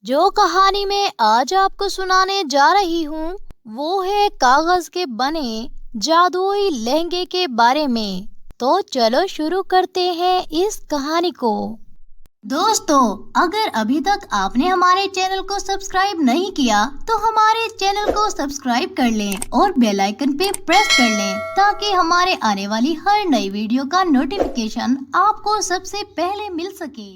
जो कहानी मैं आज आपको सुनाने जा रही हूँ वो है कागज के बने जादुई लहंगे के बारे में। तो चलो शुरू करते हैं इस कहानी को। दोस्तों, अगर अभी तक आपने हमारे चैनल को सब्सक्राइब नहीं किया तो हमारे चैनल को सब्सक्राइब कर लें और बेल आइकन पे प्रेस कर लें ताकि हमारे आने वाली हर नई वीडियो का नोटिफिकेशन आपको सबसे पहले मिल सके।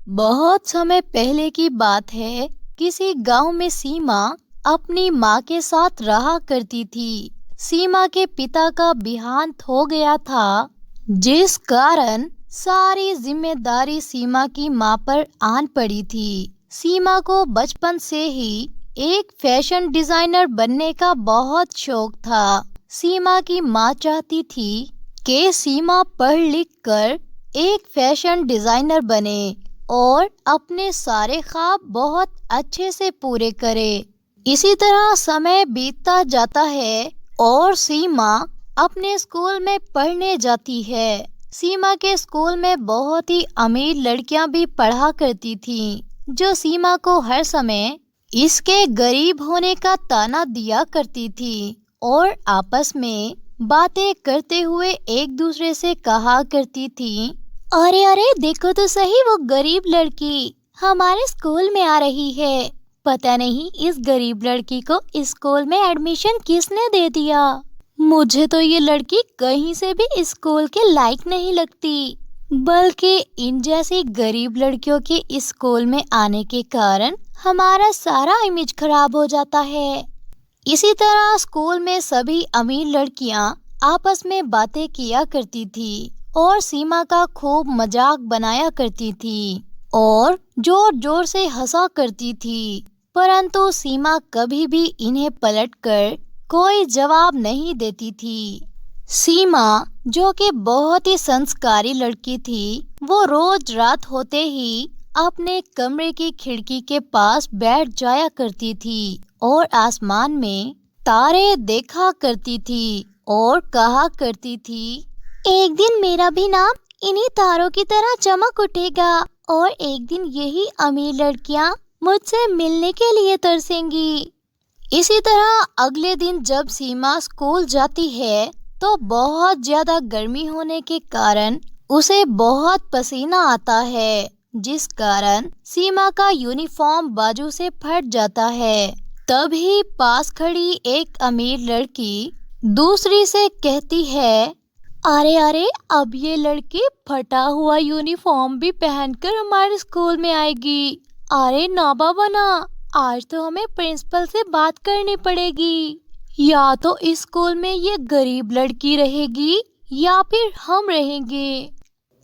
बहुत समय पहले की बात है। किसी गांव में सीमा अपनी माँ के साथ रहा करती थी। सीमा के पिता का देहांत हो गया था, जिस कारण सारी जिम्मेदारी सीमा की माँ पर आन पड़ी थी। सीमा को बचपन से ही एक फैशन डिजाइनर बनने का बहुत शौक था। सीमा की माँ चाहती थी कि सीमा पढ़ लिख कर एक फैशन डिजाइनर बने और अपने सारे ख्वाब बहुत अच्छे से पूरे करे। इसी तरह समय बीतता जाता है और सीमा अपने स्कूल में पढ़ने जाती है। सीमा के स्कूल में बहुत ही अमीर लड़कियां भी पढ़ा करती थीं, जो सीमा को हर समय इसके गरीब होने का ताना दिया करती थी और आपस में बातें करते हुए एक दूसरे से कहा करती थी, अरे अरे देखो तो सही, वो गरीब लड़की हमारे स्कूल में आ रही है। पता नहीं इस गरीब लड़की को इस स्कूल में एडमिशन किसने दे दिया। मुझे तो ये लड़की कहीं से भी इस स्कूल के लायक नहीं लगती। बल्कि इन जैसी गरीब लड़कियों के इस स्कूल में आने के कारण हमारा सारा इमेज खराब हो जाता है। इसी तरह स्कूल में सभी अमीर लड़कियां आपस में बातें किया करती थी और सीमा का खूब मजाक बनाया करती थी और जोर जोर से हंसा करती थी। परंतु सीमा कभी भी इन्हें पलटकर कोई जवाब नहीं देती थी। सीमा, जो कि बहुत ही संस्कारी लड़की थी, वो रोज रात होते ही अपने कमरे की खिड़की के पास बैठ जाया करती थी और आसमान में तारे देखा करती थी और कहा करती थी, एक दिन मेरा भी नाम इन्हीं तारों की तरह चमक उठेगा और एक दिन यही अमीर लड़कियां मुझसे मिलने के लिए तरसेंगी। इसी तरह अगले दिन जब सीमा स्कूल जाती है तो बहुत ज्यादा गर्मी होने के कारण उसे बहुत पसीना आता है, जिस कारण सीमा का यूनिफॉर्म बाजू से फट जाता है। तभी पास खड़ी एक अमीर लड़की दूसरी से कहती है, अरे अरे, अब ये लड़की फटा हुआ यूनिफॉर्म भी पहनकर हमारे स्कूल में आएगी। अरे ना बाबा ना, आज तो हमें प्रिंसिपल से बात करनी पड़ेगी। या तो इस स्कूल में ये गरीब लड़की रहेगी या फिर हम रहेंगे।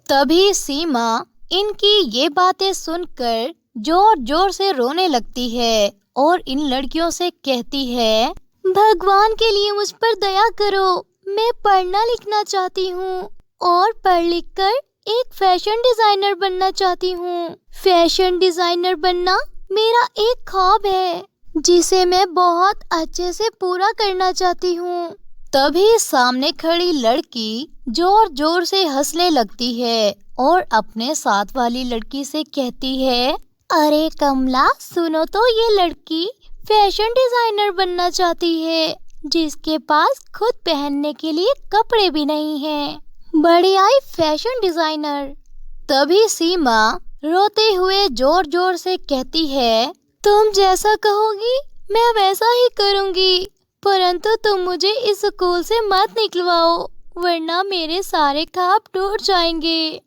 तभी सीमा इनकी ये बातें सुनकर जोर जोर से रोने लगती है और इन लड़कियों से कहती है, भगवान के लिए मुझ पर दया करो, मैं पढ़ना लिखना चाहती हूँ और पढ़ लिख कर एक फैशन डिजाइनर बनना चाहती हूँ। फैशन डिजाइनर बनना मेरा एक ख्वाब है जिसे मैं बहुत अच्छे से पूरा करना चाहती हूँ। तभी सामने खड़ी लड़की जोर जोर से हंसने लगती है और अपने साथ वाली लड़की से कहती है, अरे कमला सुनो तो, ये लड़की फैशन डिजाइनर बनना चाहती है जिसके पास खुद पहनने के लिए कपड़े भी नहीं हैं। बड़ी आई फैशन डिजाइनर। तभी सीमा रोते हुए जोर जोर से कहती है, तुम जैसा कहोगी मैं वैसा ही करूंगी, परंतु तुम मुझे इस स्कूल से मत निकलवाओ वरना मेरे सारे ख्वाब टूट जाएंगे।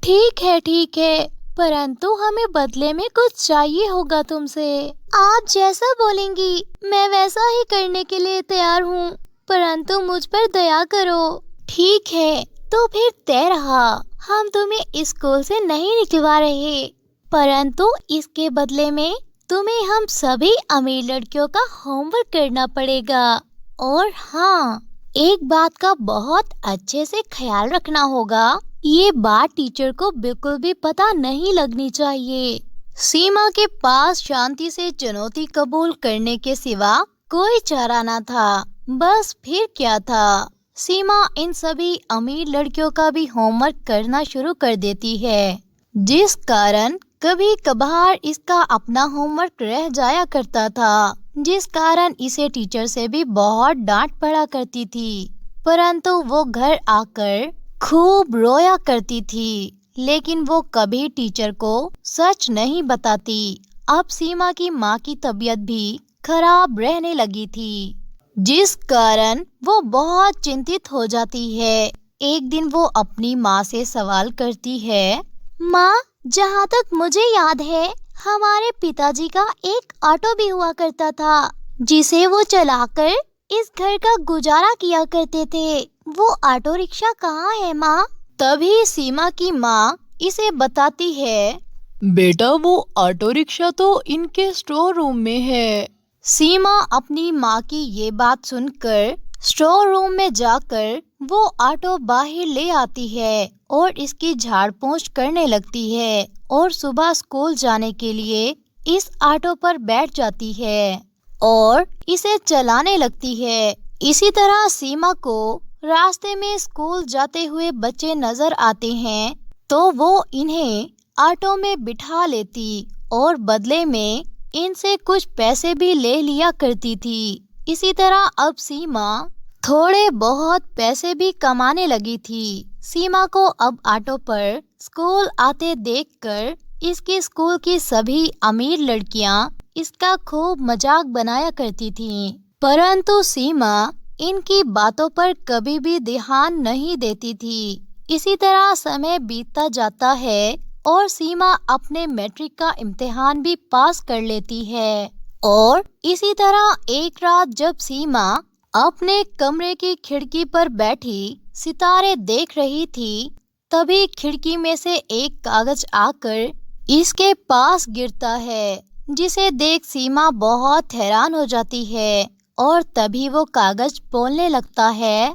ठीक है, परंतु हमें बदले में कुछ चाहिए होगा तुमसे। आप जैसा बोलेंगी मैं वैसा ही करने के लिए तैयार हूँ, परंतु मुझ पर दया करो। ठीक है, तो फिर तय रहा, हम तुम्हें इस स्कूल से नहीं निकलवा रहे, परंतु इसके बदले में तुम्हें हम सभी अमीर लड़कियों का होमवर्क करना पड़ेगा। और हाँ, एक बात का बहुत अच्छे से ख्याल रखना होगा, ये बात टीचर को बिल्कुल भी पता नहीं लगनी चाहिए। सीमा के पास शांति से चुनौती कबूल करने के सिवा कोई चारा न था। बस फिर क्या था, सीमा इन सभी अमीर लड़कियों का भी होमवर्क करना शुरू कर देती है, जिस कारण कभी कभार इसका अपना होमवर्क रह जाया करता था, जिस कारण इसे टीचर से भी बहुत डांट पड़ा करती थी। परंतु वो घर आकर खूब रोया करती थी, लेकिन वो कभी टीचर को सच नहीं बताती। अब सीमा की माँ की तबीयत भी खराब रहने लगी थी, जिस कारण वो बहुत चिंतित हो जाती है। एक दिन वो अपनी माँ से सवाल करती है, माँ, जहाँ तक मुझे याद है हमारे पिताजी का एक ऑटो भी हुआ करता था, जिसे वो चलाकर इस घर का गुजारा किया करते थे। वो ऑटो रिक्शा कहाँ है माँ? तभी सीमा की माँ इसे बताती है, बेटा वो ऑटो रिक्शा तो इनके स्टोर रूम में है। सीमा अपनी माँ की ये बात सुनकर स्टोर रूम में जाकर वो ऑटो बाहर ले आती है और इसकी झाड़ पोंछ करने लगती है और सुबह स्कूल जाने के लिए इस ऑटो पर बैठ जाती है और इसे चलाने लगती है। इसी तरह सीमा को रास्ते में स्कूल जाते हुए बच्चे नजर आते हैं, तो वो इन्हें ऑटो में बिठा लेती और बदले में इनसे कुछ पैसे भी ले लिया करती थी। इसी तरह अब सीमा थोड़े बहुत पैसे भी कमाने लगी थी। सीमा को अब ऑटो पर स्कूल आते देखकर इसके स्कूल की सभी अमीर लड़कियां इसका खूब मजाक बनाया करती थीं, परंतु सीमा इनकी बातों पर कभी भी ध्यान नहीं देती थी। इसी तरह समय बीतता जाता है और सीमा अपने मैट्रिक का इम्तिहान भी पास कर लेती है। और इसी तरह एक रात जब सीमा अपने कमरे की खिड़की पर बैठी सितारे देख रही थी, तभी खिड़की में से एक कागज आकर इसके पास गिरता है, जिसे देख सीमा बहुत हैरान हो जाती है और तभी वो कागज बोलने लगता है,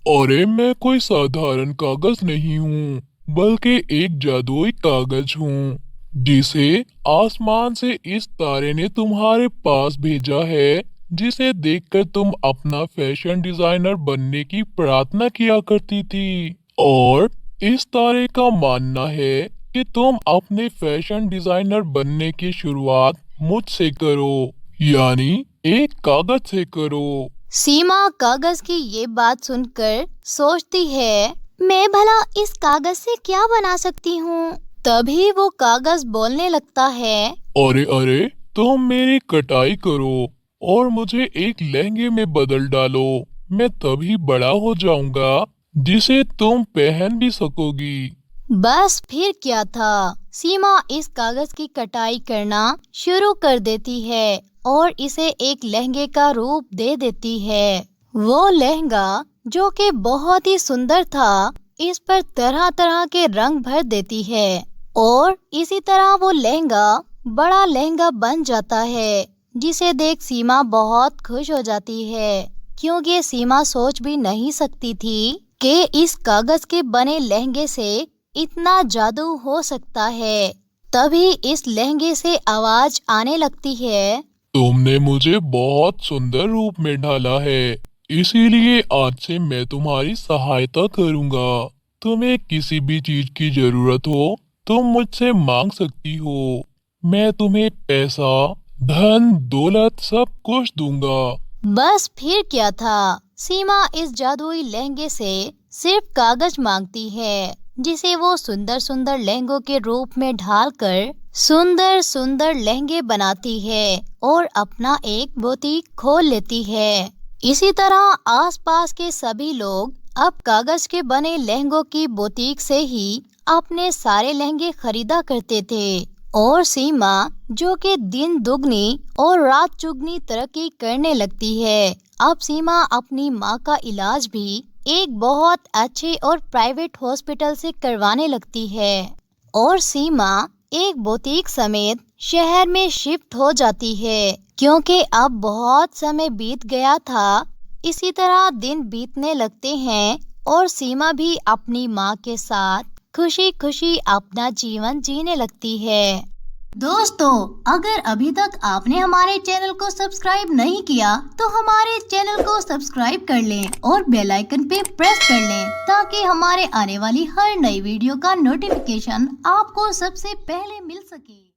अरे मैं कोई साधारण कागज नहीं हूँ, बल्कि एक जादुई कागज हूँ, जिसे आसमान से इस तारे ने तुम्हारे पास भेजा है, जिसे देखकर तुम अपना फैशन डिजाइनर बनने की प्रार्थना किया करती थी। और इस तारे का मानना है कि तुम अपने फैशन डिजाइनर बनने की शुरुआत मुझसे करो, यानी एक कागज से करो। सीमा कागज की ये बात सुनकर सोचती है, मैं भला इस कागज से क्या बना सकती हूँ। तभी वो कागज बोलने लगता है, अरे अरे, तुम मेरी कटाई करो और मुझे एक लहंगे में बदल डालो, मैं तभी बड़ा हो जाऊंगा, जिसे तुम पहन भी सकोगी। बस फिर क्या था, सीमा इस कागज की कटाई करना शुरू कर देती है और इसे एक लहंगे का रूप दे देती है। वो लहंगा जो कि बहुत ही सुंदर था, इस पर तरह तरह के रंग भर देती है और इसी तरह वो लहंगा बड़ा लहंगा बन जाता है, जिसे देख सीमा बहुत खुश हो जाती है, क्योंकि सीमा सोच भी नहीं सकती थी कि इस कागज के बने लहंगे से इतना जादू हो सकता है। तभी इस लहंगे से आवाज आने लगती है, तुमने मुझे बहुत सुंदर रूप में ढाला है, इसीलिए आज से मैं तुम्हारी सहायता करूंगा। तुम्हें किसी भी चीज की जरूरत हो, तुम मुझसे मांग सकती हो। मैं तुम्हें पैसा, धन, दौलत सब कुछ दूंगा। बस फिर क्या था, सीमा इस जादुई लहंगे से सिर्फ कागज मांगती है, जिसे वो सुंदर सुंदर लहंगों के रूप में ढालकर सुंदर सुंदर लहंगे बनाती है और अपना एक बुटीक खोल लेती है। इसी तरह आसपास के सभी लोग अब कागज के बने लहंगों की बुटीक से ही अपने सारे लहंगे खरीदा करते थे और सीमा, जो कि दिन दुगनी और रात चुगनी तरक्की करने लगती है, अब सीमा अपनी माँ का इलाज भी एक बहुत अच्छे और प्राइवेट हॉस्पिटल से करवाने लगती है और सीमा एक बुटीक समेत शहर में शिफ्ट हो जाती है, क्योंकि अब बहुत समय बीत गया था। इसी तरह दिन बीतने लगते हैं और सीमा भी अपनी माँ के साथ खुशी खुशी अपना जीवन जीने लगती है। दोस्तों, अगर अभी तक आपने हमारे चैनल को सब्सक्राइब नहीं किया तो हमारे चैनल को सब्सक्राइब कर लें और बेल आइकन पे प्रेस कर लें ताकि हमारे आने वाली हर नई वीडियो का नोटिफिकेशन आपको सबसे पहले मिल सके।